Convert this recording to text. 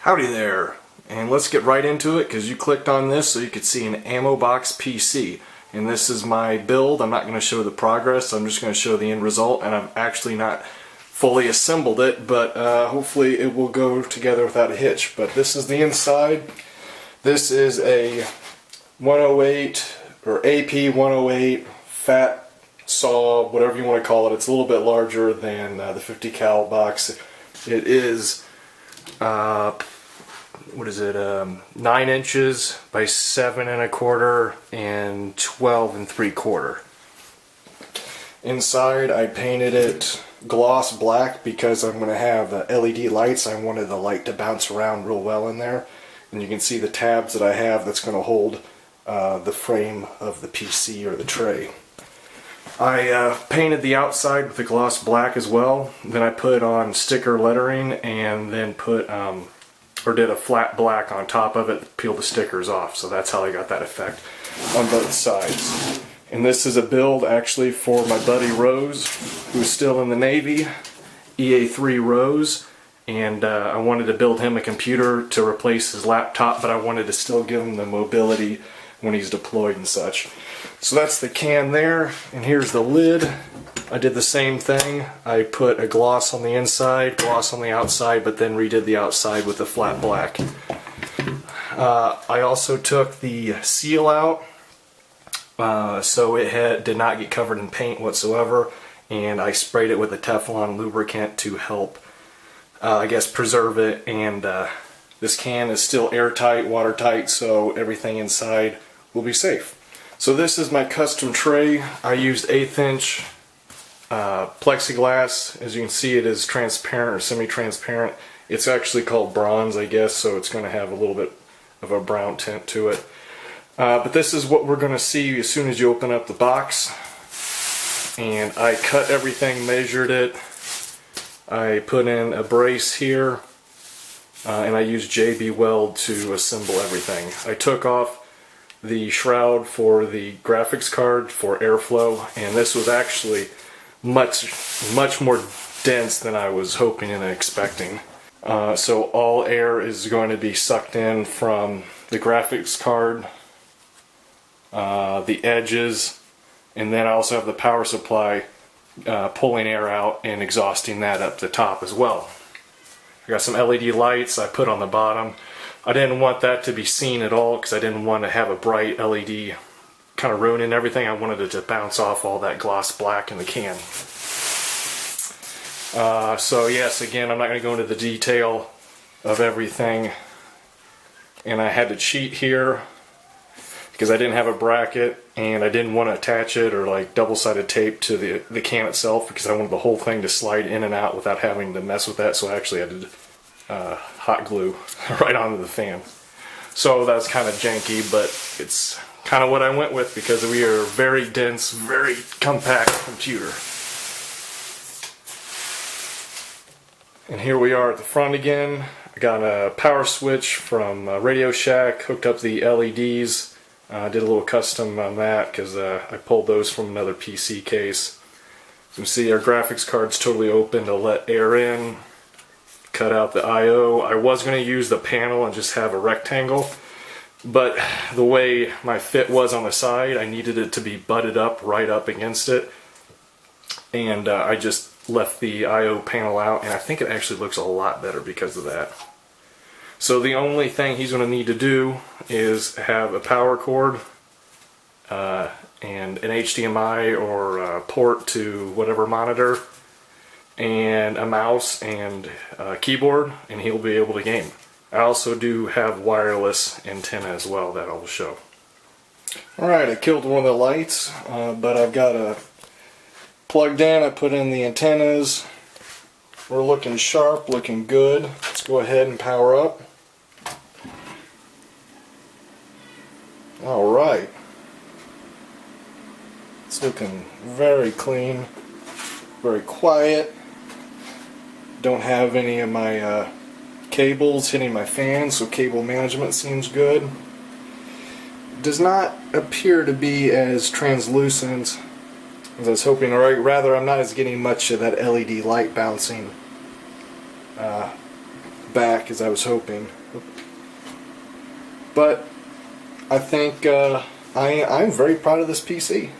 Howdy there, and let's get right into it because you clicked on this so you could see an ammo box PC. And this is my build. I'm not going to show the progress, I'm just going to show the end result, and I've actually not fully assembled it, but hopefully it will go together without a hitch. But this is the inside. This is a 108 or AP 108 fat saw, whatever you want to call it. It's a little bit larger than the 50 cal box. It is what is it, 9 inches by 7 1/4 and 12 3/4. Inside I painted it gloss black because I'm going to have LED lights. I wanted the light to bounce around real well in there, and you can see the tabs that I have that's going to hold the frame of the PC or the tray. I painted the outside with the gloss black as well. Then I put on sticker lettering and then put did a flat black on top of it, peeled the stickers off. So that's how I got that effect on both sides. And this is a build actually for my buddy Rose, who's still in the Navy, EA3 Rose, and I wanted to build him a computer to replace his laptop, but I wanted to still give him the mobility when he's deployed and such. So that's the can there, and here's the lid. I did the same thing. I put a gloss on the inside, gloss on the outside, but then redid the outside with the flat black. I also took the seal out, so it did not get covered in paint whatsoever, and I sprayed it with a Teflon lubricant to help, I guess, preserve it. And this can is still airtight, watertight, so everything inside will be safe. So this is my custom tray. I used 1/8 inch plexiglass. As you can see, it is transparent or semi-transparent. It's actually called bronze, I guess, so it's going to have a little bit of a brown tint to it. But this is what we're going to see as soon as you open up the box. And I cut everything, measured it. I put in a brace here, and I used JB Weld to assemble everything. I took off the shroud for the graphics card for airflow, and this was actually much more dense than I was hoping and expecting. So all air is going to be sucked in from the graphics card, the edges, and then I also have the power supply pulling air out and exhausting that up the top as well. I got some LED lights I put on the bottom. I didn't want that to be seen at all because I didn't want to have a bright LED kind of ruining everything. I wanted it to bounce off all that gloss black in the can. So yes, again, I'm not going to go into the detail of everything. And I had to cheat here because I didn't have a bracket, and I didn't want to attach it or like double-sided tape to the can itself because I wanted the whole thing to slide in and out without having to mess with that. So I actually had to hot glue right onto the fan. So that's kind of janky, but it's kind of what I went with because we are a very dense, very compact computer. And here we are at the front again. I got a power switch from Radio Shack, hooked up the LEDs. I did a little custom on that because I pulled those from another PC case. You can see our graphics card's totally open to let air in. Cut out the I/O. I was going to use the panel and just have a rectangle, but the way my fit was on the side, I needed it to be butted up right up against it, and I just left the I/O panel out, and I think it actually looks a lot better because of that. So the only thing he's going to need to do is have a power cord and an HDMI or a port to whatever monitor, and a mouse and a keyboard, and he'll be able to game. I also do have wireless antenna as well that I'll show. Alright, I killed one of the lights, but I've got a plugged in. I put in the antennas. We're looking sharp, looking good. Let's go ahead and power up. Alright. It's looking very clean, very quiet. Don't have any of my cables hitting my fan, so cable management seems good. Does not appear to be as translucent as I was hoping, or rather I'm not as getting much of that LED light bouncing back as I was hoping. But I think I'm very proud of this PC.